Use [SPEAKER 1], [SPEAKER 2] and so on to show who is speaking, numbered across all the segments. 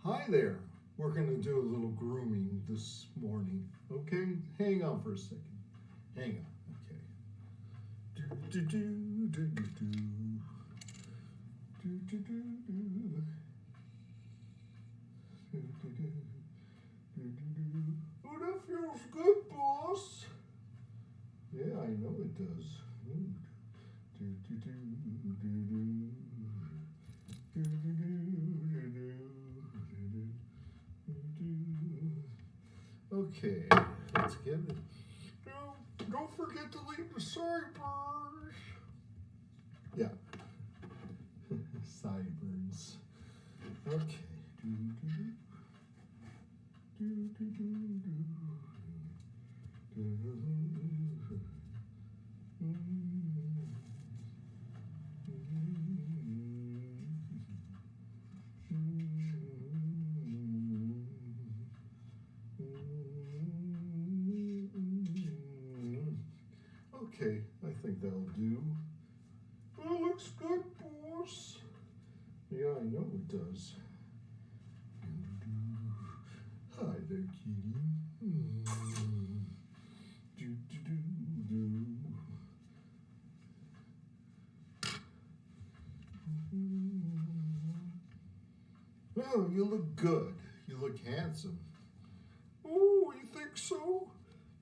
[SPEAKER 1] Hi there. We're going to do a little grooming this morning. Okay? Hang on for a second. Hang on. Okay. Oh, that feels good, boss. Yeah, I know it does. Okay, let's get it. No, don't forget to leave the sideburns. Yeah, sideburns. Okay. Okay, I think that'll do. Oh, looks good, boss. Yeah, I know it does. Hi there, kitty. Well, you look good. You look handsome. Oh, you think so?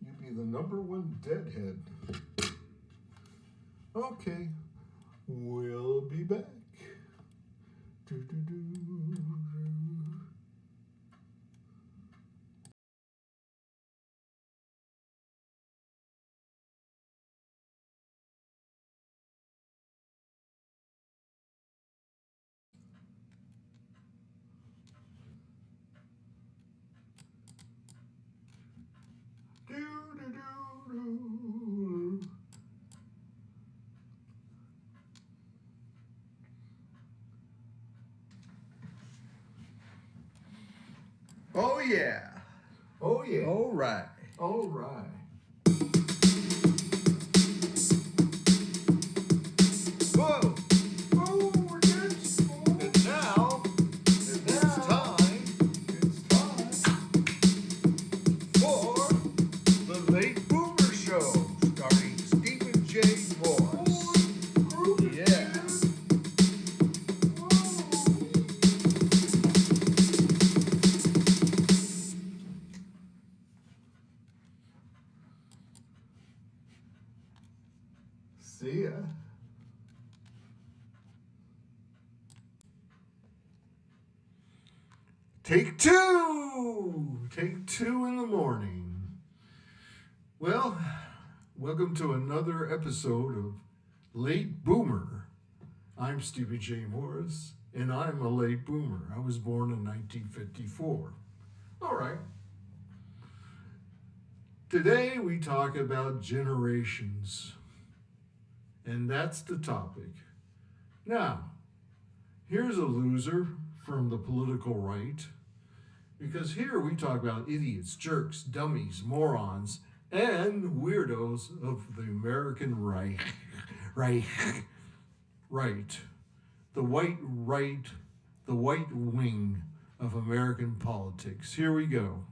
[SPEAKER 1] You'd be the #1 deadhead. Okay, we'll be back.
[SPEAKER 2] Oh yeah.
[SPEAKER 1] Oh yeah.
[SPEAKER 2] All right.
[SPEAKER 1] All right.
[SPEAKER 2] Whoa.
[SPEAKER 1] Oh, we're dancing.
[SPEAKER 2] And now it's time for the Late Boomer Show, starring Stephen J. Morris. Yeah.
[SPEAKER 1] See ya. Take two. Take two in the morning. Well, welcome to another episode of Late Boomer. I'm Stephen J. Morris, and I'm a late boomer. I was born in 1954. All right. Today we talk about generations. And that's the topic. Now, here's a loser from the political right, because here we talk about idiots, jerks, dummies, morons, and weirdos of the American right. The white right, the white wing of American politics. Here we go.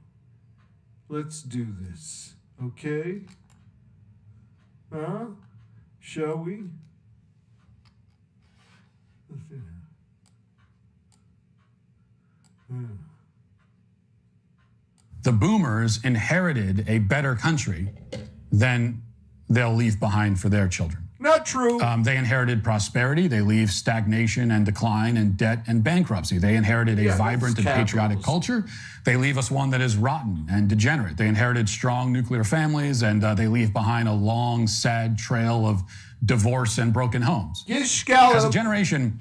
[SPEAKER 1] Let's do this, okay? Huh? Shall we?
[SPEAKER 3] The boomers inherited a better country than they'll leave behind for their children.
[SPEAKER 1] Not true.
[SPEAKER 3] They inherited prosperity. They leave stagnation and decline and debt and bankruptcy. They inherited a vibrant and patriotic culture. They leave us one that is rotten and degenerate. They inherited strong nuclear families, and they leave behind a long, sad trail of divorce and broken homes. As a generation,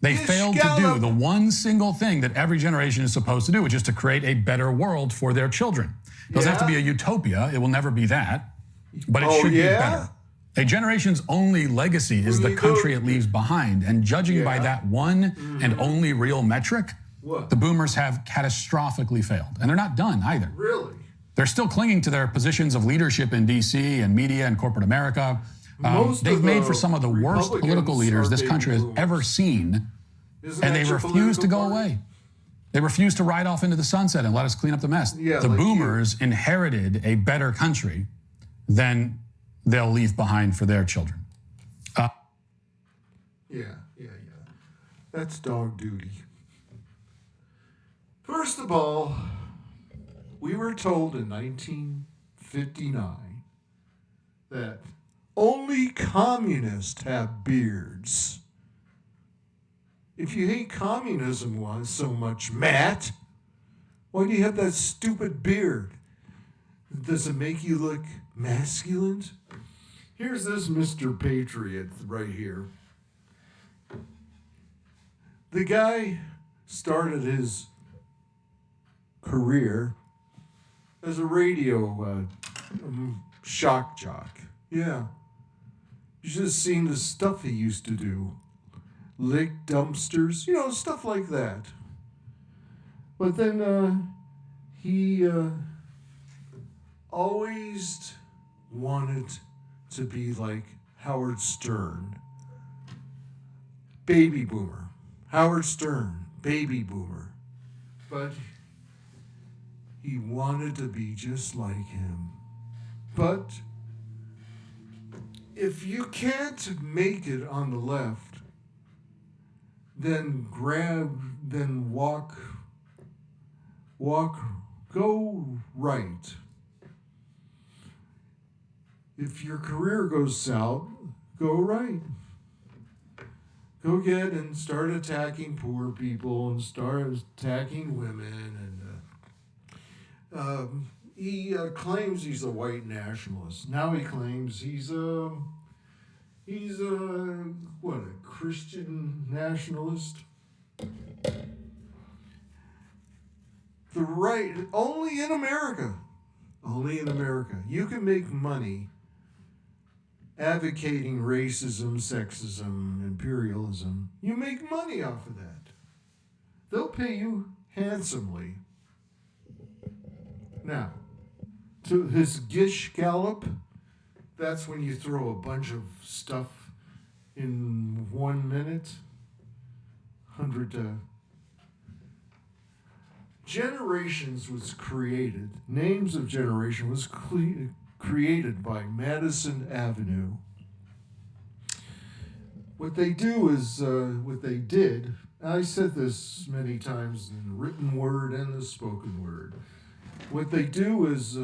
[SPEAKER 3] they failed to do the one single thing that every generation is supposed to do, which is to create a better world for their children. It doesn't have to be a utopia. It will never be that, but it should be better. A generation's only legacy is the country it leaves behind. And judging by that one and only real metric, the boomers have catastrophically failed. And they're not done either.
[SPEAKER 1] Really?
[SPEAKER 3] They're still clinging to their positions of leadership in D.C. and media and corporate America. They've made for some of the worst political leaders this country has ever seen
[SPEAKER 1] Isn't
[SPEAKER 3] And
[SPEAKER 1] that
[SPEAKER 3] they
[SPEAKER 1] your
[SPEAKER 3] refuse to
[SPEAKER 1] political
[SPEAKER 3] go
[SPEAKER 1] party?
[SPEAKER 3] away. They refuse to ride off into the sunset and let us clean up the mess.
[SPEAKER 1] Yeah,
[SPEAKER 3] the
[SPEAKER 1] like
[SPEAKER 3] boomers inherited a better country than they'll leave behind for their children.
[SPEAKER 1] Yeah. That's dog duty. First of all, we were told in 1959 that only communists have beards. If you hate communism so much, Matt, why do you have that stupid beard? Does it make you look masculine? Here's this Mr. Patriot right here. The guy started his career as a radio shock jock. Yeah. You should have seen the stuff he used to do. Lick dumpsters, stuff like that. But then he always wanted to be like Howard Stern. Baby boomer. Howard Stern, baby boomer. But he wanted to be just like him. But if you can't make it on the left, then go right. If your career goes south, go right. Go get and start attacking poor people and start attacking women. And he claims he's a white nationalist. Now he claims he's a Christian nationalist? The right, only in America. Only in America. You can make money advocating racism, sexism, imperialism. You make money off of that. They'll pay you handsomely. Now, to his Gish Gallop, that's when you throw a bunch of stuff in 1 minute. 100 Generations was created. Names of Generation was created by Madison Avenue. What they do is, what they did, I said this many times in the written word and the spoken word. What they do is,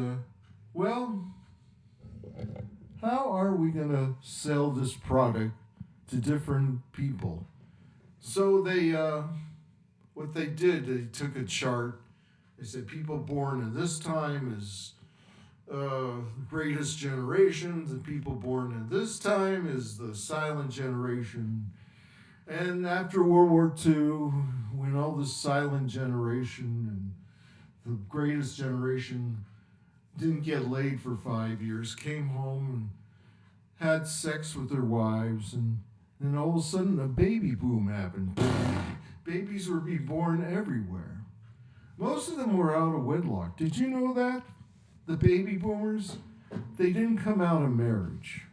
[SPEAKER 1] how are we going to sell this product to different people? So what they did, they took a chart. They said people born in this time is greatest generation. The people born in this time is the silent generation. And after World War II, when all the silent generation and the greatest generation didn't get laid for 5 years, came home and had sex with their wives, and then all of a sudden a baby boom happened. Babies were being born everywhere. Most of them were out of wedlock. Did you know that? The baby boomers, they didn't come out of marriage.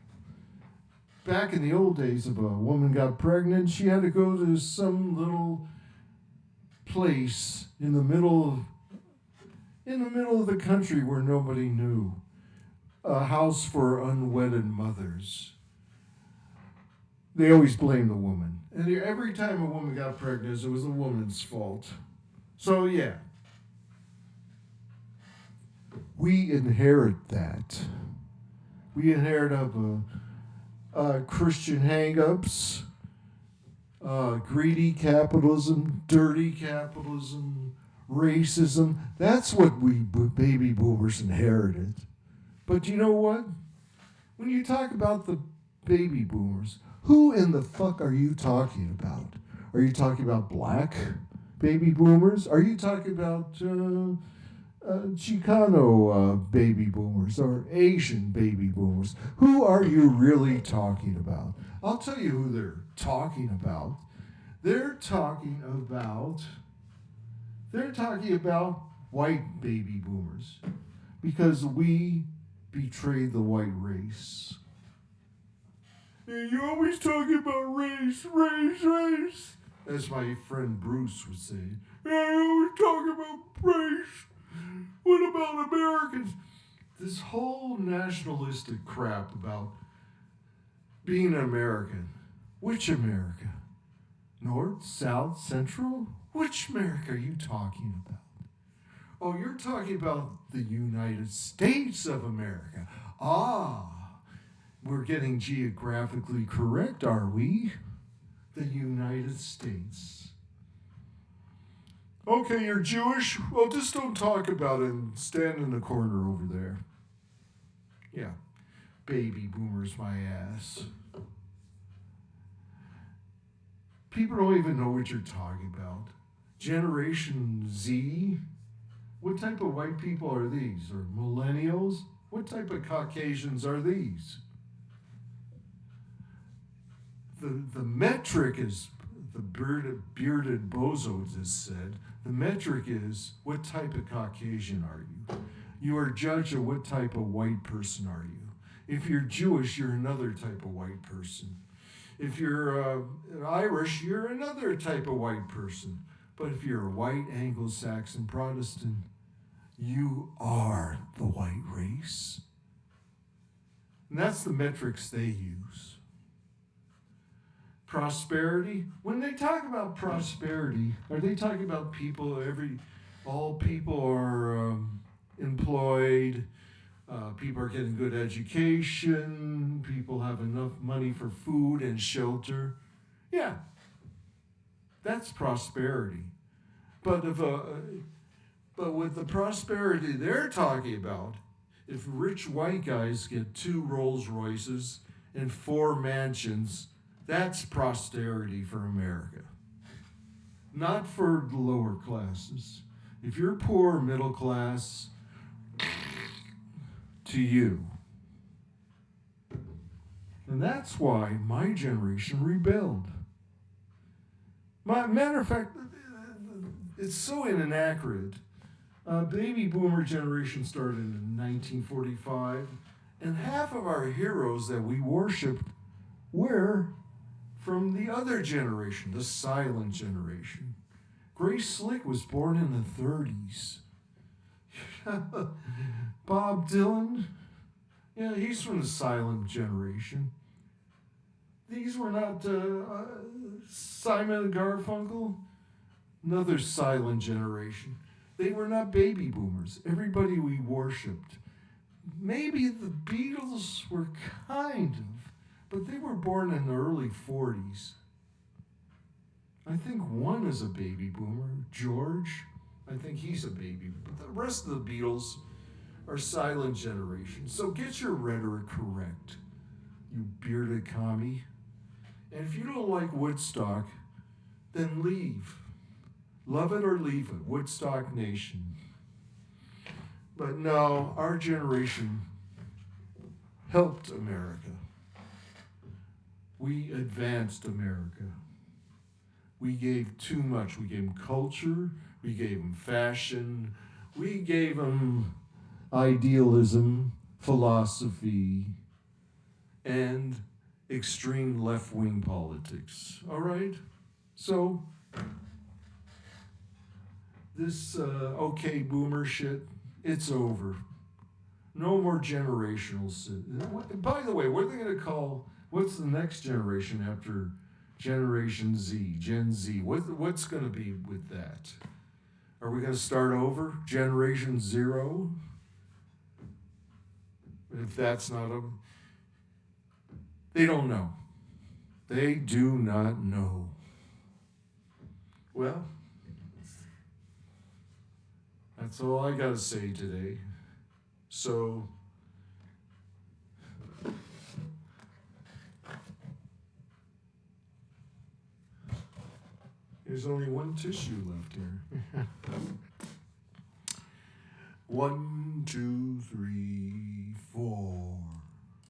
[SPEAKER 1] Back in the old days, if a woman got pregnant, she had to go to some little place in the middle of the country where nobody knew. A house for unwedded mothers. They always blame the woman. And every time a woman got pregnant, it was the woman's fault. So yeah. We inherit that. We inherit Christian hang-ups, greedy capitalism, dirty capitalism, racism. That's what we baby boomers inherited. But you know what? When you talk about the baby boomers, who in the fuck are you talking about? Are you talking about black baby boomers? Are you talking about Chicano baby boomers or Asian baby boomers? Who are you really talking about? I'll tell you who they're talking about. They're talking about white baby boomers because we betrayed the white race. And you're always talking about race. as my friend Bruce would say, we're talking about race. What about Americans? This whole nationalistic crap about being an American. Which America? North, South, Central? Which America are you talking about? Oh, you're talking about the United States of America. Ah, we're getting geographically correct, are we? The United States. Okay, you're Jewish? Well, just don't talk about it and stand in the corner over there. Yeah, baby boomers, my ass. People don't even know what you're talking about. Generation Z? What type of white people are these? Or millennials? What type of Caucasians are these? The metric is, the bearded bozo just said, the metric is, what type of Caucasian are you? You are judged of what type of white person are you. If you're Jewish, you're another type of white person. If you're Irish, you're another type of white person. But if you're a white Anglo-Saxon Protestant, you are the white race. And that's the metrics they use. Prosperity, when they talk about prosperity, are they talking about people, all people are employed, people are getting good education, people have enough money for food and shelter? Yeah, that's prosperity. But with the prosperity they're talking about, if rich white guys get 2 Rolls Royces and 4 mansions, that's prosperity for America. Not for the lower classes. If you're poor, middle class, to you. And that's why my generation rebelled. Matter of fact, it's so inaccurate. Baby boomer generation started in 1945, and half of our heroes that we worshipped were from the other generation, the silent generation. Grace Slick was born in the 30s. Bob Dylan, yeah, he's from the silent generation. These were not Simon and Garfunkel, another silent generation. They were not baby boomers. Everybody we worshipped. Maybe the Beatles were kind of, but they were born in the early 40s. I think one is a baby boomer. George, I think he's a baby. But the rest of the Beatles are silent generation. So get your rhetoric correct, you bearded commie. And if you don't like Woodstock, then leave. Love it or leave it. Woodstock Nation. But no, our generation helped America. We advanced America. We gave too much. We gave them culture. We gave them fashion. We gave them idealism, philosophy, and extreme left-wing politics. All right? So, this okay boomer shit, it's over. No more generational shit. By the way, what are they going to call, what's the next generation after Generation Z, Gen Z? What's going to be with that? Are we going to start over? Generation Zero? If that's not they don't know. They do not know. Well, that's all I got to say today. So, there's only one tissue left here. 1, 2, 3, 4.